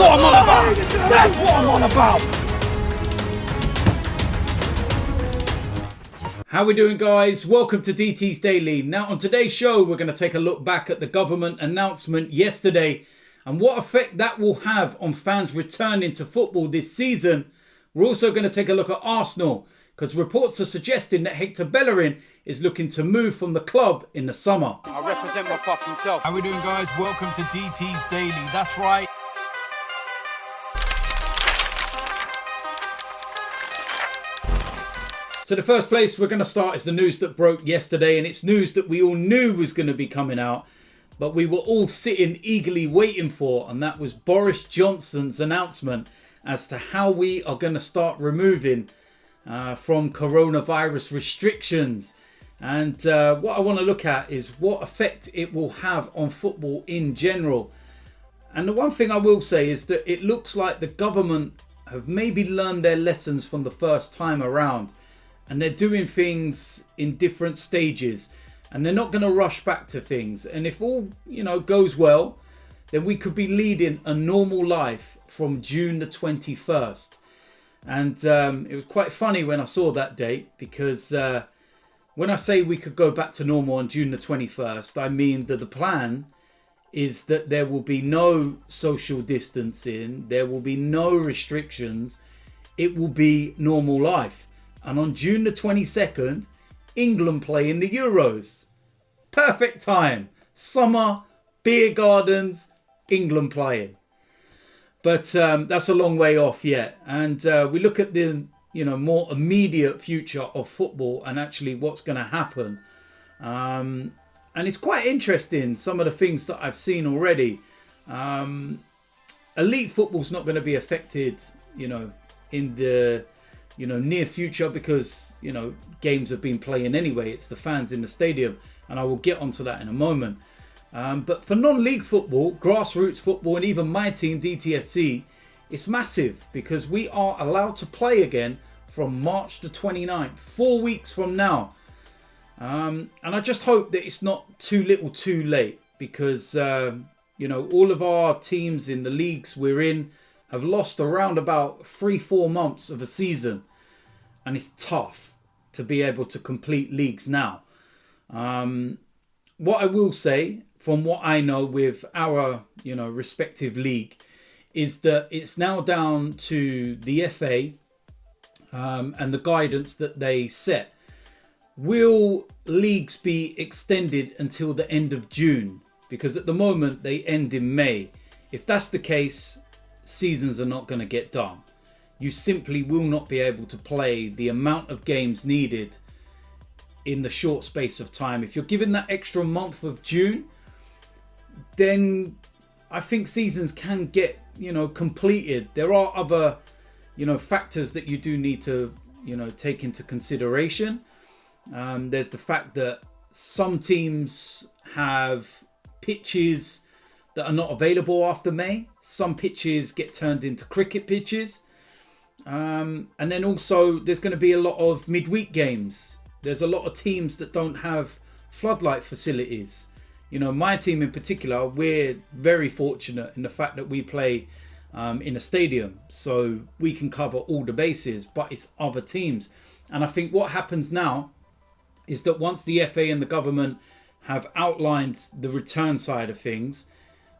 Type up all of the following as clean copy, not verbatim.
what I'm on about. That's what I'm on about. How we doing, guys? Welcome to DT's Daily. Now on today's show, we're going to take a look back at the government announcement yesterday and what effect that will have on fans returning to football this season. We're also going to take a look at Arsenal because reports are suggesting that Hector Bellerin is looking to move from the club in the summer. I represent my fucking self. How we doing, guys? Welcome to DT's Daily. That's right. So the first place we're going to start is the news that broke yesterday, and it's news that we all knew was going to be coming out, but we were all sitting eagerly waiting for, and that was Boris Johnson's announcement as to how we are going to start removing from coronavirus restrictions. And what I want to look at is what effect it will have on football in general. And the one thing I will say is that it looks like the government have maybe learned their lessons from the first time around. And they're doing things in different stages. And they're not going to rush back to things. And if all, goes well, then we could be leading a normal life from June the 21st. And it was quite funny when I saw that date. Because when I say we could go back to normal on June the 21st, I mean that the plan is that there will be no social distancing. There will be no restrictions. It will be normal life. And on June the 22nd, England play in the Euros. Perfect time. Summer, beer gardens, England playing. But that's a long way off yet. And we look at the more immediate future of football and actually what's going to happen. And it's quite interesting, some of the things that I've seen already. Elite football's not going to be affected, in the near future because, games have been playing anyway. It's the fans in the stadium. And I will get onto that in a moment. But for non-league football, grassroots football, and even my team, DTFC, it's massive because we are allowed to play again from March the 29th, 4 weeks from now. And I just hope that it's not too little too late because, all of our teams in the leagues we're in have lost around about 3-4 months of a season. And it's tough to be able to complete leagues now. What I will say, from what I know with our, respective league, is that it's now down to the FA and the guidance that they set. Will leagues be extended until the end of June? Because at the moment they end in May. If that's the case, seasons are not going to get done. You simply will not be able to play the amount of games needed in the short space of time. If you're given that extra month of June, then I think seasons can get, completed. There are other, factors that you do need to, take into consideration. There's the fact that some teams have pitches that are not available after May. Some pitches get turned into cricket pitches. And then also there's going to be a lot of midweek games. There's a lot of teams that don't have floodlight facilities. My team in particular, we're very fortunate in the fact that we play in a stadium. So we can cover all the bases, but it's other teams. And I think what happens now is that once the FA and the government have outlined the return side of things,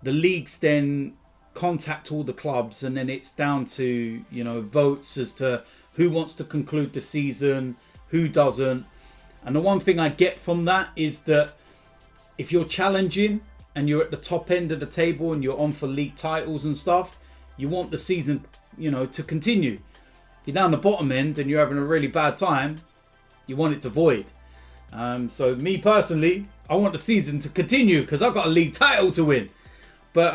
the leagues then contact all the clubs, and then it's down to votes as to who wants to conclude the season, who doesn't. And the one thing I get from that is that if you're challenging and you're at the top end of the table and you're on for league titles and stuff, you want the season to continue. If you're down the bottom end and you're having a really bad time, you want it to void. So me personally, I want the season to continue because I've got a league title to win. But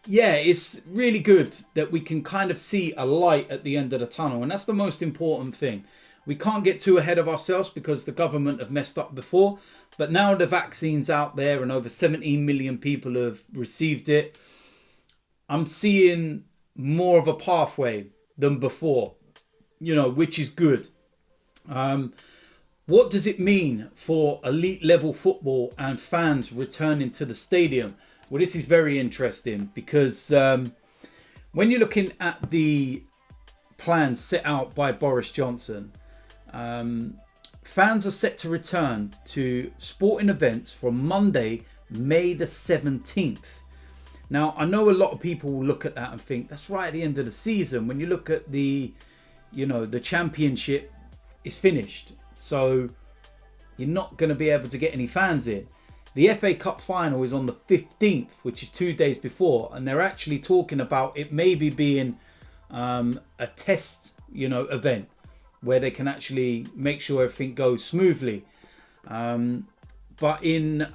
it's really good that we can kind of see a light at the end of the tunnel. And that's the most important thing. We can't get too ahead of ourselves because the government have messed up before. But now the vaccine's out there and over 17 million people have received it. I'm seeing more of a pathway than before, which is good. What does it mean for elite level football and fans returning to the stadium? Well, this is very interesting because, when you're looking at the plans set out by Boris Johnson, fans are set to return to sporting events from Monday, May the 17th. Now, I know a lot of people will look at that and think that's right at the end of the season. When you look at the championship is finished. So you're not going to be able to get any fans in. The FA Cup final is on the 15th, which is 2 days before. And they're actually talking about it maybe being a test, event where they can actually make sure everything goes smoothly. But in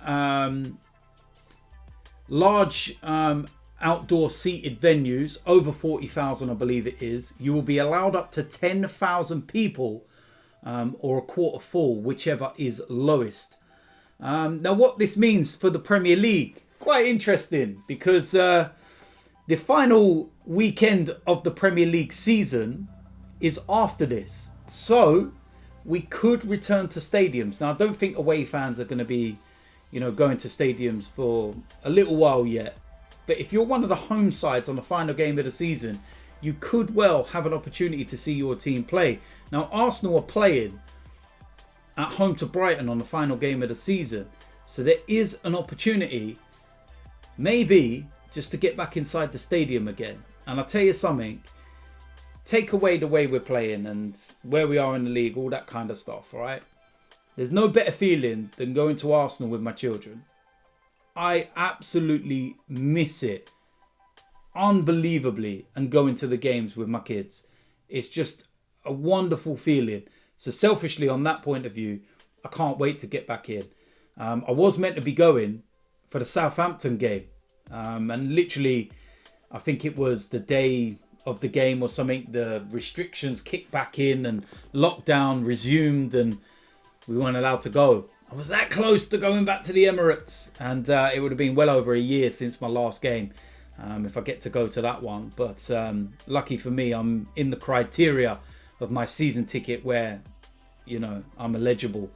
large outdoor seated venues, over 40,000 I believe it is, you will be allowed up to 10,000 people or a quarter full, whichever is lowest. Now what this means for the Premier League, quite interesting, because the final weekend of the Premier League season is after this. So we could return to stadiums. Now I don't think away fans are going to be going to stadiums for a little while yet. But if you're one of the home sides on the final game of the season, you could well have an opportunity to see your team play. Now, Arsenal are playing at home to Brighton on the final game of the season. So there is an opportunity, maybe, just to get back inside the stadium again. And I'll tell you something, take away the way we're playing and where we are in the league, all that kind of stuff, all right? There's no better feeling than going to Arsenal with my children. I absolutely miss it unbelievably, and going to the games with my kids. It's just a wonderful feeling. So selfishly, on that point of view, I can't wait to get back in. I was meant to be going for the Southampton game. And literally, I think it was the day of the game or something, the restrictions kicked back in and lockdown resumed and we weren't allowed to go. I was that close to going back to the Emirates, and it would have been well over a year since my last game if I get to go to that one. But lucky for me, I'm in the criteria of my season ticket where, I'm eligible.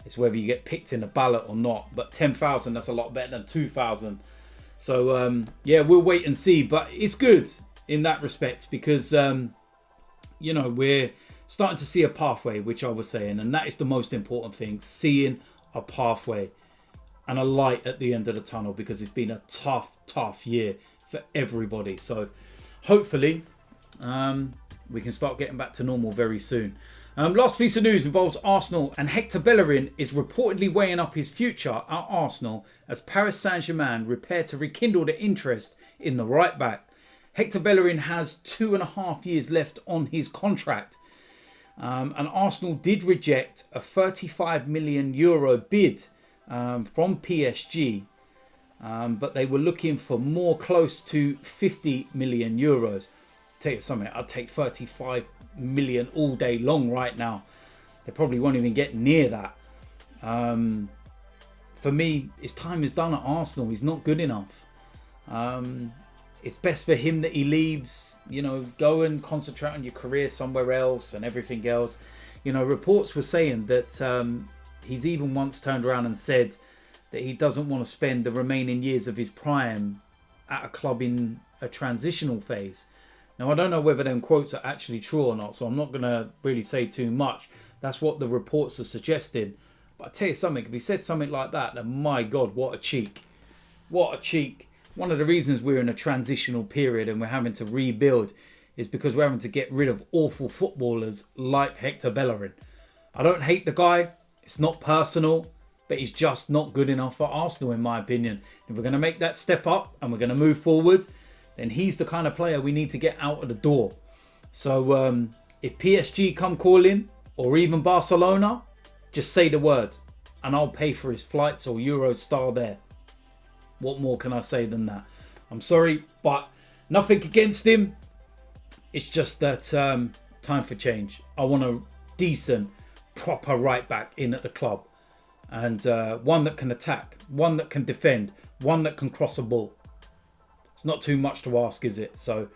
It's whether you get picked in a ballot or not. But 10,000, that's a lot better than 2,000. So, we'll wait and see. But it's good in that respect because, we're starting to see a pathway, which I was saying, and that is the most important thing, seeing a pathway and a light at the end of the tunnel, because it's been a tough year for everybody. So hopefully we can start getting back to normal very soon. Last piece of news involves Arsenal, and Hector Bellerin is reportedly weighing up his future at Arsenal as Paris Saint-Germain prepare to rekindle their interest in the right back. Hector Bellerin has 2.5 years left on his contract. And Arsenal did reject a €35 million bid from PSG, but they were looking for more close to €50 million. Tell you something, I'd take 35 million all day long right now. They probably won't even get near that. For me, his time is done at Arsenal. He's not good enough. It's best for him that he leaves, go and concentrate on your career somewhere else and everything else. Reports were saying that he's even once turned around and said that he doesn't want to spend the remaining years of his prime at a club in a transitional phase. Now, I don't know whether them quotes are actually true or not, so I'm not going to really say too much. That's what the reports are suggesting. But I tell you something, if he said something like that, then my God, what a cheek. What a cheek. One of the reasons we're in a transitional period and we're having to rebuild is because we're having to get rid of awful footballers like Hector Bellerin. I don't hate the guy. It's not personal, but he's just not good enough for Arsenal, in my opinion. If we're going to make that step up and we're going to move forward, then he's the kind of player we need to get out of the door. So if PSG come calling, or even Barcelona, just say the word and I'll pay for his flights or Eurostar there. What more can I say than that? I'm sorry, but nothing against him. It's just that time for change. I want a decent, proper right back in at the club. And one that can attack, one that can defend, one that can cross a ball. It's not too much to ask, is it? So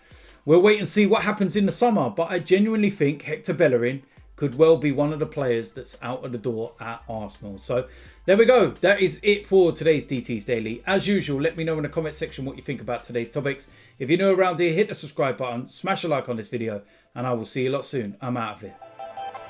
we'll wait and see what happens in the summer. But I genuinely think Hector Bellerin could well be one of the players that's out of the door at Arsenal. So there we go. That is it for today's DT's Daily. As usual, let me know in the comment section what you think about today's topics. If you're new around here, hit the subscribe button, smash a like on this video, and I will see you a lot soon. I'm out of here.